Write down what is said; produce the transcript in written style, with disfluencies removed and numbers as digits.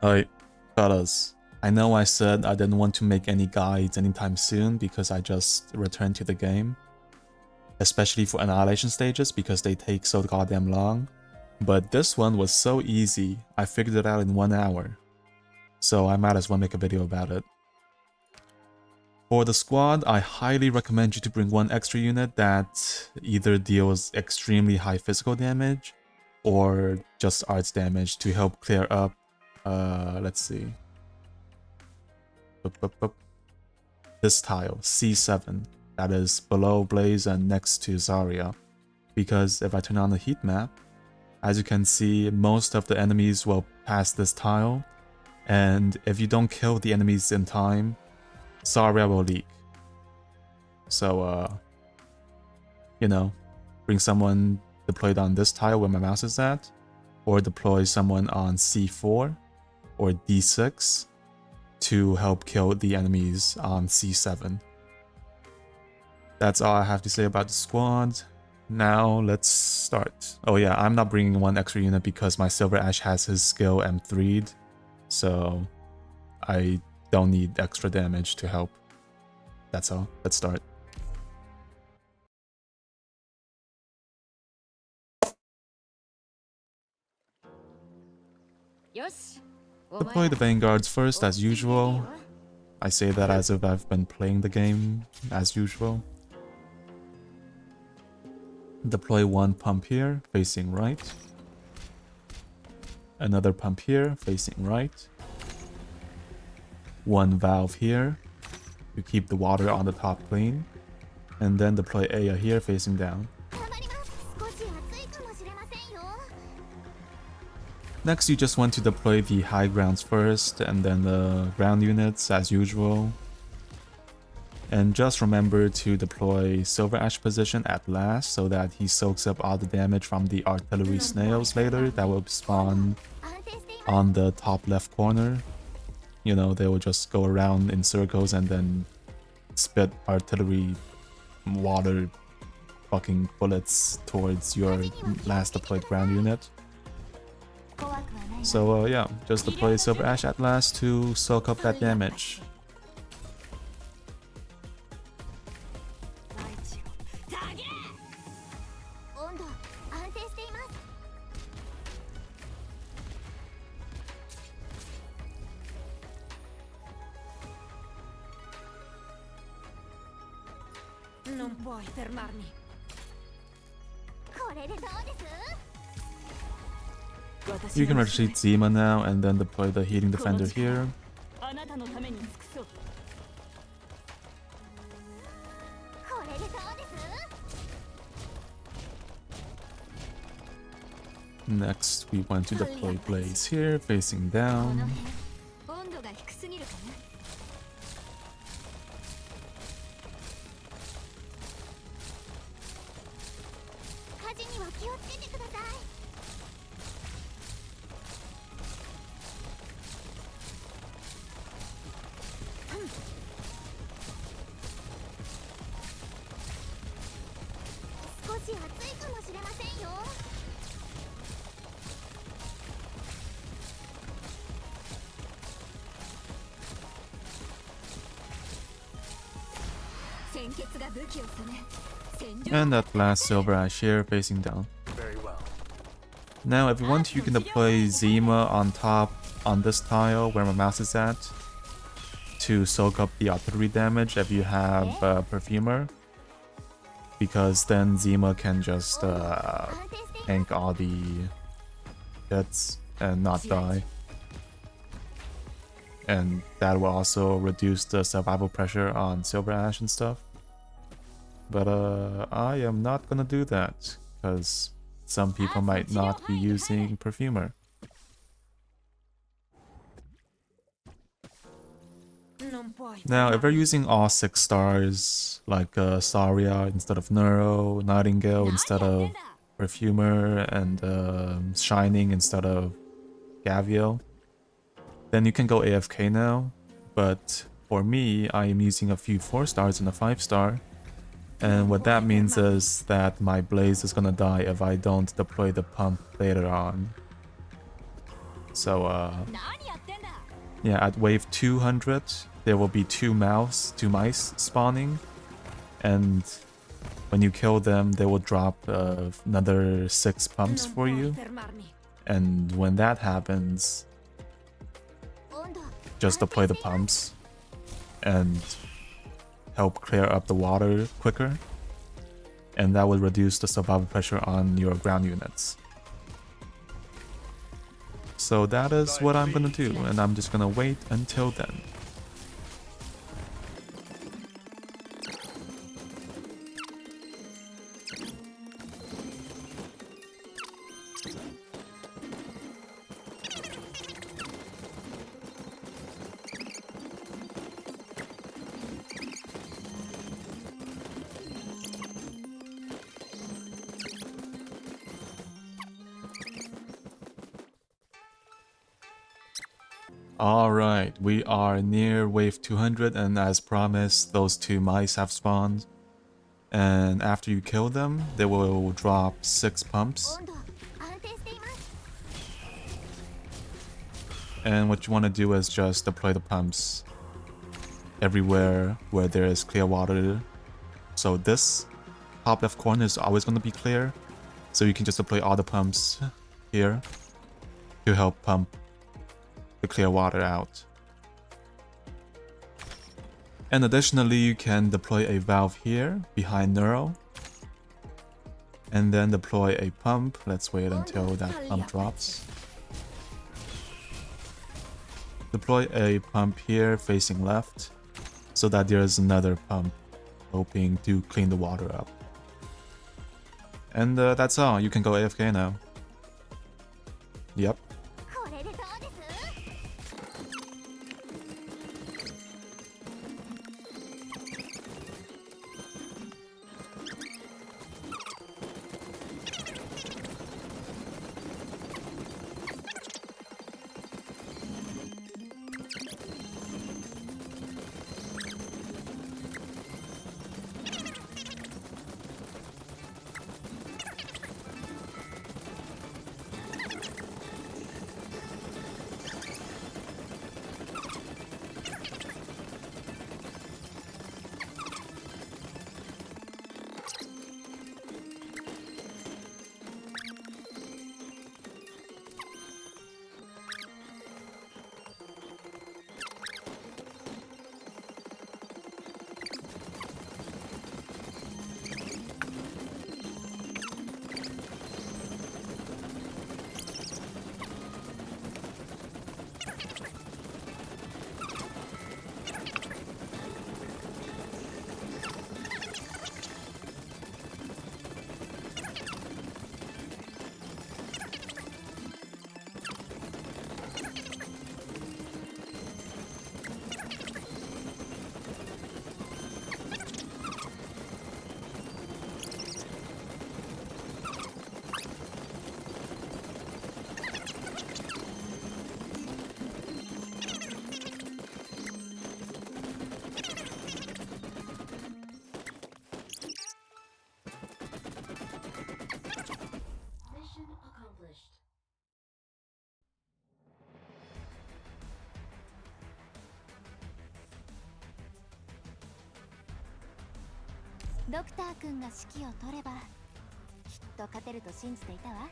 Alright, fellas. I know I said I didn't want to make any guides anytime soon because I just returned to the game. Especially for Annihilation stages because they take so goddamn long. But this one was so easy, I figured it out in 1 hour. So I might as well make a video about it. For the squad, I highly recommend you to bring one extra unit that either deals extremely high physical damage or just arts damage to help clear up, let's see. This tile, C7, that is below Blaze and next to Zarya. Because if I turn on the heat map, as you can see, most of the enemies will pass this tile, and if you don't kill the enemies in time, Zarya will leak. So, you know, bring someone deployed on this tile where my mouse is at, or deploy someone on C4 or D6 to help kill the enemies on C7. That's all I have to say about the squad. Now let's start. Oh yeah, I'm not bringing one extra unit because my Silver Ash has his skill M3'd, so I don't need extra damage to help. That's all. Let's start. Deploy the Vanguards first as usual. I say that as if I've been playing the game as usual. Deploy one pump here, facing right. Another pump here, facing right. One valve here to keep the water on the top clean. And then deploy Aya here, facing down. Next, you just want to deploy the high grounds first, and then the ground units as usual. And just remember to deploy Silver Ash position at last so that he soaks up all the damage from the artillery snails later that will spawn on the top left corner. You know, they will just go around in circles and then spit artillery water fucking bullets towards your last deployed ground unit. So yeah, just deploy Silver Ash at last to soak up that damage. Non puoi fermarmi. You can retreat Zima now and then deploy the healing defender here. Next, we want to deploy Blaze here, facing down. And that last Silver Ash here, facing down. Very well. Now, if you want, you can deploy Zima on top on this tile where my mouse is at to soak up the artillery damage if you have Perfumer, because then Zima can just tank all the hits and not die. And that will also reduce the survival pressure on Silver Ash and stuff. But I am not gonna do that, because some people might not be using Perfumer. Now, if you're using all 6 stars, like Zarya instead of Neuro, Nightingale instead of Perfumer, and Shining instead of Gaviel, then you can go AFK now. But for me, I am using a few 4 stars and a 5 star. And what that means is that my Blaze is gonna die if I don't deploy the pump later on. So, Yeah, at wave 200, there will be two mice spawning, and when you kill them, they will drop another 6 pumps Non for puoi you. fermarmi. And when that happens, just deploy the pumps and help clear up the water quicker, and that will reduce the survival pressure on your ground units. So that is what I'm gonna do, and I'm just gonna wait until then. Alright, we are near wave 200, and as promised, those two mice have spawned. And after you kill them, they will drop 6 pumps. And what you want to do is just deploy the pumps everywhere where there is clear water. So this top left corner is always going to be clear. So you can just deploy all the pumps here to help pump the clear water out. And additionally, you can deploy a valve here behind Neuro. And then deploy a pump. Let's wait until that pump drops. Deploy a pump here facing left so that there's another pump hoping to clean the water up. And that's all. You can go AFK now. Yep. Mission accomplished. ドクター君が指揮を取ればきっと勝てると信じていたわ。